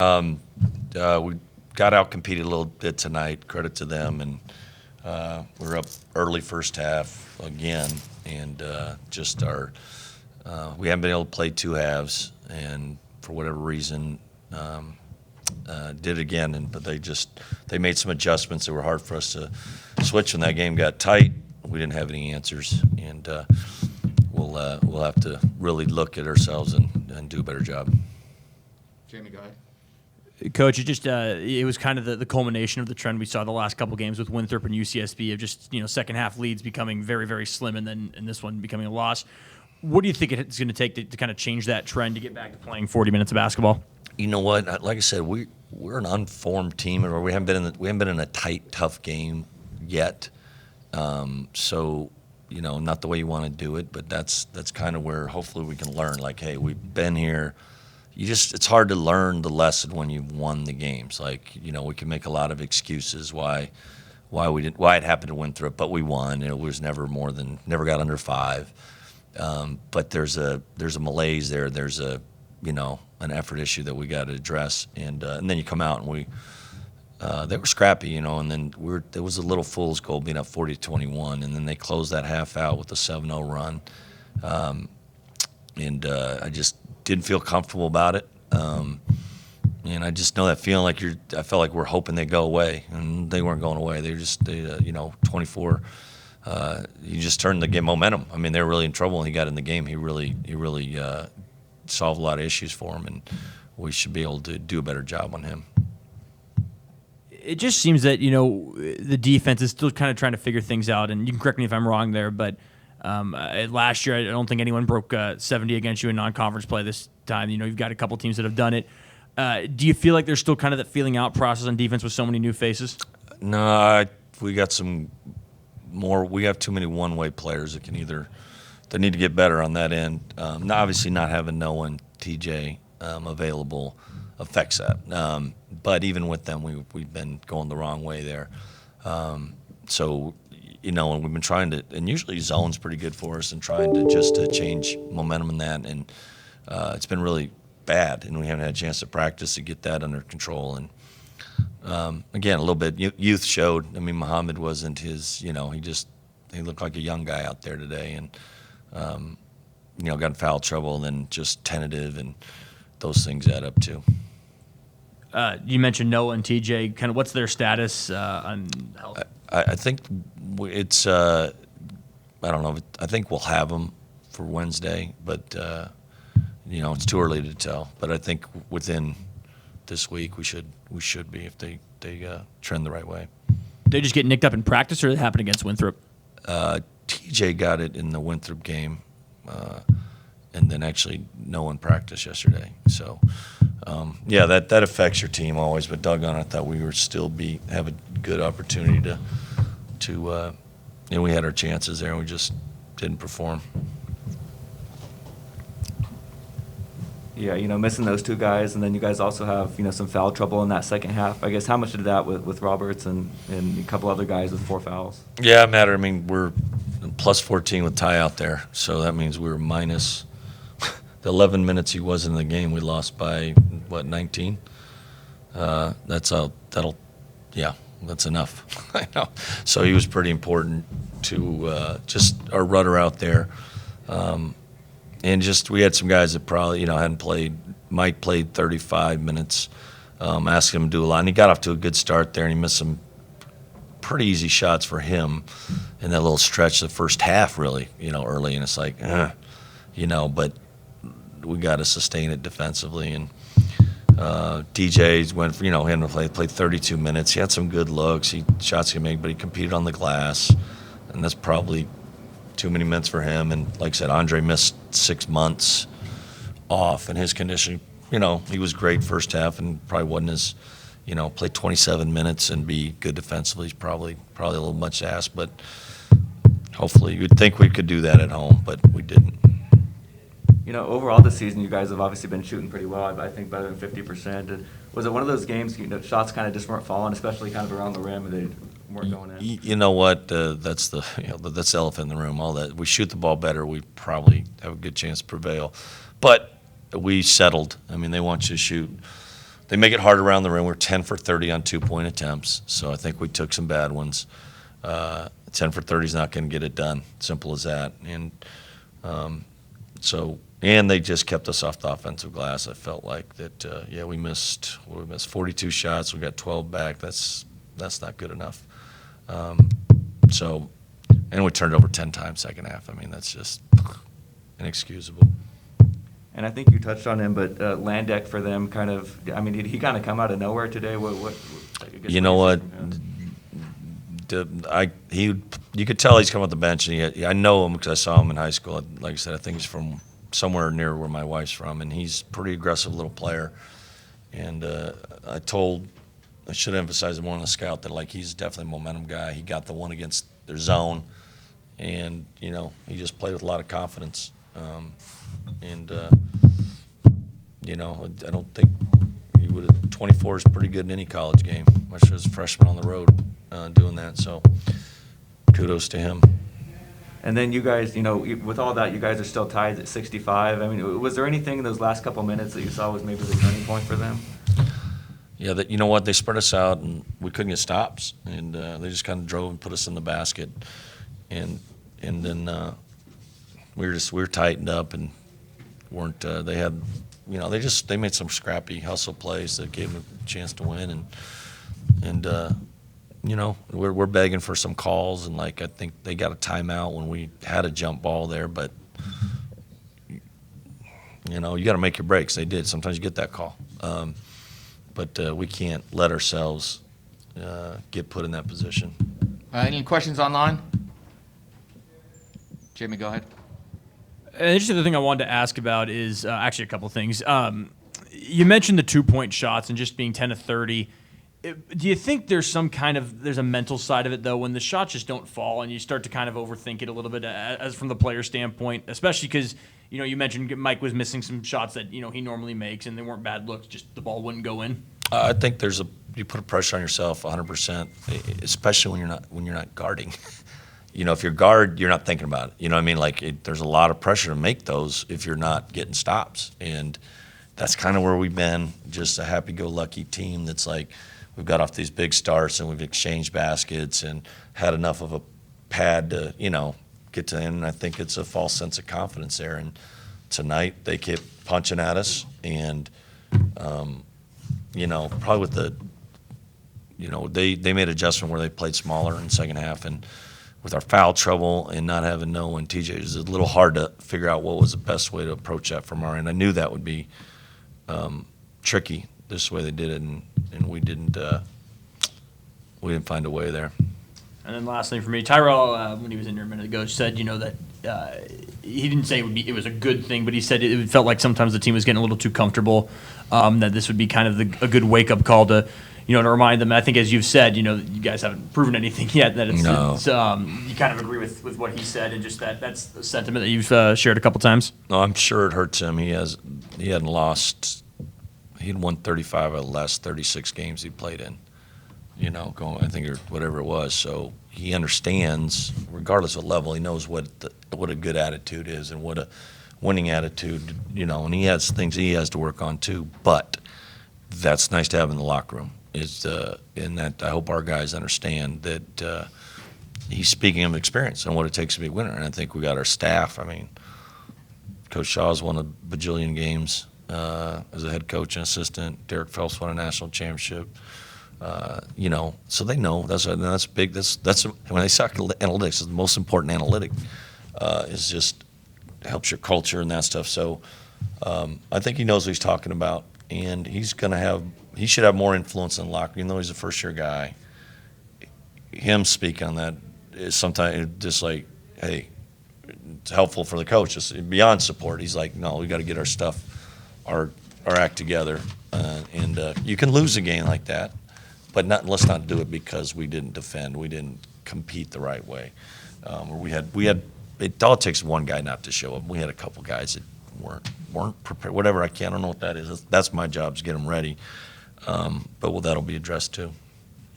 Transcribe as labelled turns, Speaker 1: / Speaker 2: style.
Speaker 1: We got out-competed a little bit tonight, credit to them, and we're up early first half again, and we haven't been able to play two halves, and for whatever reason, did it again, but they made some adjustments that were hard for us to switch when that game got tight. We didn't have any answers, and we'll have to really look at ourselves and do a better job.
Speaker 2: Jamie, go ahead.
Speaker 3: Coach, it was kind of the culmination of the trend we saw the last couple games with Winthrop and UCSB of just second half leads becoming very, very slim, and then in this one becoming a loss. What do you think it's going to take to kind of change that trend to get back to playing 40 minutes of basketball?
Speaker 1: You know what? Like I said, we're an unformed team, or we haven't been in a tight, tough game yet. So not the way you want to do it, but that's kind of where hopefully we can learn. Like, hey, we've been here. It's hard to learn the lesson when you've won the games. Like, we can make a lot of excuses why it happened to Winthrop, but we won. It was never got under 5. But there's a malaise there. There's an effort issue that we got to address, and then you come out and they were scrappy, and then there was a little fool's goal being up 40-21, and then they closed that half out with a 7-0 run, and I just didn't feel comfortable about it, and I just know that feeling I felt like we're hoping they go away, and they weren't going away. They were just 24. You just turned the game momentum. I mean, they were really in trouble, and he got in the game. He really solved a lot of issues for him, and we should be able to do a better job on him.
Speaker 3: It just seems that the defense is still kind of trying to figure things out, and you can correct me if I'm wrong there, but last year I don't think anyone broke 70 against you in non-conference play this time. You've got a couple teams that have done it. Do you feel like there's still kind of that feeling out process on defense with so many new faces?
Speaker 1: No, we got some more. We have too many one-way players that they need to get better on that end. Obviously, not having Noah and TJ available affects that. But even with them, we've been going the wrong way there. So, and we've been trying to, and usually zone's pretty good for us, and trying to change momentum in that, and it's been really bad, and we haven't had a chance to practice to get that under control. And again, a little bit youth showed. I mean, Muhammad wasn't his. He looked like a young guy out there today, and got in foul trouble, and then just tentative, and those things add up too.
Speaker 3: You mentioned Noah and TJ. Kind of, what's their status on health?
Speaker 1: I think it's. I don't know. I think we'll have them for Wednesday, but it's too early to tell. But I think within this week we should be if they trend the right way.
Speaker 3: They just get nicked up in practice, or it happened against Winthrop?
Speaker 1: TJ got it in the Winthrop game, and then actually no one practiced yesterday. So, that affects your team always. But doggone, I thought we would still have a good opportunity to we had our chances there, and we just didn't perform.
Speaker 4: Yeah, missing those two guys, and then you guys also have, some foul trouble in that second half. I guess how much did that with Roberts and a couple other guys with 4 fouls?
Speaker 1: Yeah, it mattered. I mean, we're plus 14 with Ty out there, so that means we were minus the 11 minutes he was in the game. We lost by 19. That's enough. I know. So he was pretty important to just our rudder out there. And just we had some guys that probably hadn't played. Mike played 35 minutes. Asked him to do a lot, and he got off to a good start there, and he missed some pretty easy shots for him in that little stretch the first half, really, early, and it's like, but we got to sustain it defensively, and DJ went for, him to played 32 minutes. He had some good looks, shots he could make, but he competed on the glass, and that's probably too many minutes for him. And like I said, Andre missed 6 months off, and his condition, he was great first half, and probably wasn't as, played 27 minutes and be good defensively. He's probably a little much to ask, but hopefully you'd think we could do that at home, but we didn't.
Speaker 4: Overall this season, you guys have obviously been shooting pretty well. I think better than 50%. And was it one of those games, shots kind of just weren't falling, especially kind of around the rim, and they weren't going in?
Speaker 1: You know what? That's the that's the elephant in the room. All that we shoot the ball better, we probably have a good chance to prevail. But we settled. I mean, they want you to shoot they make it hard around the rim. We're 10 for 30 on 2-point attempts, so I think we took some bad ones. 10 for 30 is not going to get it done. Simple as that. And and they just kept us off the offensive glass. I felt like that. We missed 42 shots. We got 12 back. That's not good enough. And we turned over 10 times second half. I mean, that's just inexcusable.
Speaker 4: And I think you touched on him, but Landek for them kind of, I mean, did he kind of come out of nowhere today?
Speaker 1: You know what? You could tell he's come off the bench. And I know him because I saw him in high school. Like I said, I think he's from somewhere near where my wife's from, and he's a pretty aggressive little player. And I should emphasize more on the scout that, like, he's definitely a momentum guy. He got the one against their zone, and, you know, he just played with a lot of confidence. You know, I don't think he would have. 24 is pretty good in any college game, much as a freshman on the road doing that. So kudos to him.
Speaker 4: And then you guys, you know, with all that, you guys are still tied at 65. I mean, was there anything in those last couple minutes that you saw was maybe the turning point for them?
Speaker 1: Yeah, you know what? They spread us out, and we couldn't get stops, and they just kind of drove and put us in the basket, and then we were tightened up and weren't. They had, you know, they made some scrappy hustle plays that gave them a chance to win, and you know, we're begging for some calls, and like I think they got a timeout when we had a jump ball there, but you know, you got to make your breaks. They did. Sometimes you get that call. But we can't let ourselves get put in that position.
Speaker 2: Any questions online? Jamie, go ahead.
Speaker 3: Just the other thing I wanted to ask about is actually a couple things. You mentioned the 2-point shots and just being 10 of 30. Do you think there's a mental side of it, though, when the shots just don't fall and you start to kind of overthink it a little bit as from the player standpoint, especially because, you know, you mentioned Mike was missing some shots that, you know, he normally makes and they weren't bad looks, just the ball wouldn't go in?
Speaker 1: I think you put a pressure on yourself 100%, especially when you're not guarding. You know, if you're guard, you're not thinking about it. You know what I mean? Like, there's a lot of pressure to make those if you're not getting stops. And that's kind of where we've been, just a happy-go-lucky team that's like, we've got off these big starts and we've exchanged baskets and had enough of a pad to, you know, get to the end. And I think it's a false sense of confidence there. And tonight they kept punching at us, and you know, probably with the, you know, they made an adjustment where they played smaller in the second half, and with our foul trouble and not having Noah and TJ, it was a little hard to figure out what was the best way to approach that from our end. I knew that would be tricky, this way they did it, and we didn't find a way there.
Speaker 3: And then last thing for me, Tyrell, when he was in here a minute ago, said, you know, that he didn't say it was a good thing, but he said it felt like sometimes the team was getting a little too comfortable, that this would be kind of a good wake-up call to, you know, to remind them. I think, as you've said, you know, you guys haven't proven anything yet. That it's you kind of agree with what he said, and just that's the sentiment that you've shared a couple times.
Speaker 1: No, I'm sure it hurts him. He hadn't lost. He'd won 35 of the last 36 games he played in. You know, I think, or whatever it was. So he understands, regardless of level, he knows what a good attitude is and what a winning attitude. You know, and he has things he has to work on too. But that's nice to have in the locker room. In that I hope our guys understand that he's speaking of experience and what it takes to be a winner. And I think we got our staff. I mean, Coach Shaw's won a bajillion games as a head coach and assistant. Derek Phelps won a national championship. You know, so they know that's big. That's when they talk analytics, it's the most important analytic is just helps your culture and that stuff. So I think he knows what he's talking about, and he should have more influence in the locker room. Even though he's a first-year guy, him speak on that is sometimes just like, hey, it's helpful for the coach. It's beyond support. He's like, no, we got to get our stuff, our act together, and you can lose a game like that. But let's not do it because we didn't defend, we didn't compete the right way. It all takes one guy not to show up. We had a couple guys that weren't prepared. Whatever, I don't know what that is. That's my job, is get them ready. But that'll be addressed too.